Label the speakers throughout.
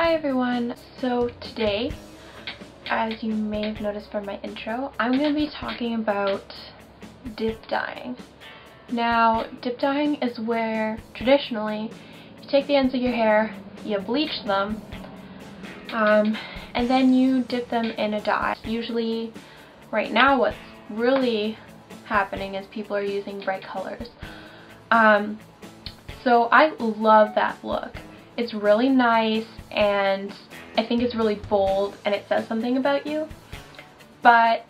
Speaker 1: Hi everyone! So today, as you may have noticed from my intro, I'm going to be talking about dip dyeing. Now, dip dyeing is where traditionally you take the ends of your hair, you bleach them, and then you dip them in a dye. Usually, right now what's really happening is people are using bright colors. So I love that look. It's really nice and I think it's really bold and it says something about you. But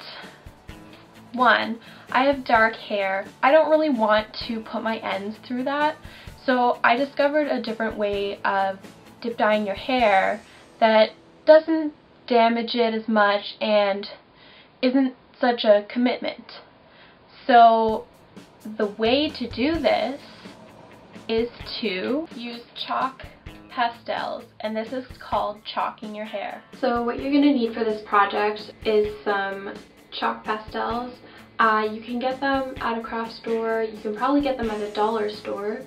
Speaker 1: one, I have dark hair. I don't really want to put my ends through that. So I discovered a different way of dip dyeing your hair that doesn't damage it as much and isn't such a commitment. So the way to do this is to use chalk pastels, and this is called chalking your hair. So what you're going to need for this project is some chalk pastels. You can get them at a craft store, you can probably get them at a dollar store.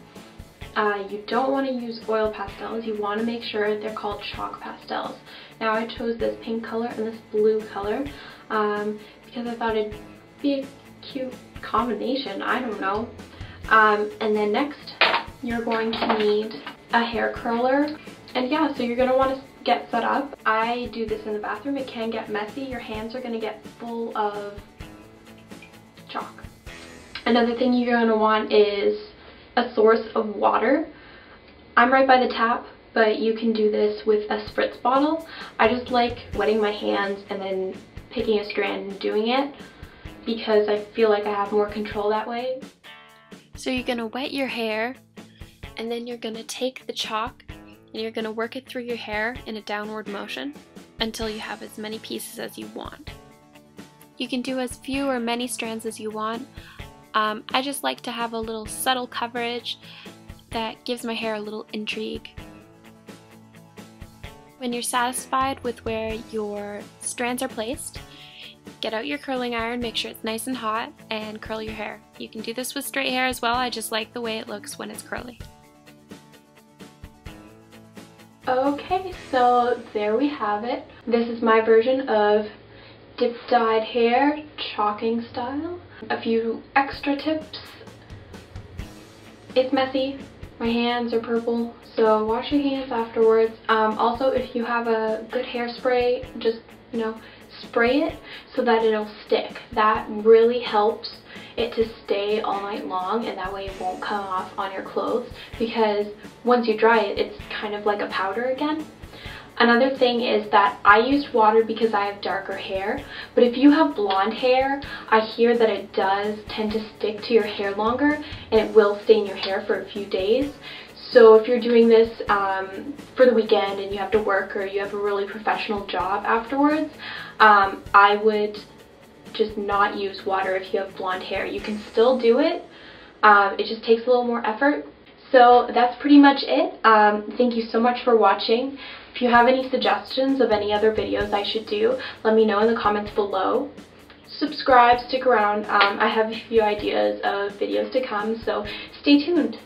Speaker 1: You don't want to use oil pastels, you want to make sure they're called chalk pastels. Now I chose this pink color and this blue color because I thought it'd be a cute combination, I don't know. And then next you're going to need a hair curler, and yeah, so you're going to want to get set up. I do this in the bathroom. It can get messy. Your hands are going to get full of chalk. Another thing you're going to want is a source of water. I'm right by the tap, but you can do this with a spritz bottle. I just like wetting my hands and then picking a strand and doing it because I feel like I have more control that way. So you're going to wet your hair, and then you're going to take the chalk and you're going to work it through your hair in a downward motion until you have as many pieces as you want. You can do as few or many strands as you want. I just like to have a little subtle coverage that gives my hair a little intrigue. When you're satisfied with where your strands are placed, get out your curling iron, make sure it's nice and hot, and curl your hair. You can do this with straight hair as well, I just like the way it looks when it's curly. Okay, so there we have it. This is my version of dip dyed hair, chalking style. A few extra tips. It's messy. My hands are purple, so wash your hands afterwards. Also, if you have a good hairspray, just, spray it so that it'll stick. That really helps it to stay all night long, and that way it won't come off on your clothes, because once you dry it, it's kind of like a powder again. Another thing is that I used water because I have darker hair, but if you have blonde hair, I hear that it does tend to stick to your hair longer and it will stay in your hair for a few days. So if you're doing this for the weekend and you have to work or you have a really professional job afterwards, I would just not use water if you have blonde hair. You can still do it, it just takes a little more effort. So that's pretty much it. Thank you so much for watching. If you have any suggestions of any other videos I should do, let me know in the comments below. Subscribe, stick around. I have a few ideas of videos to come, so stay tuned.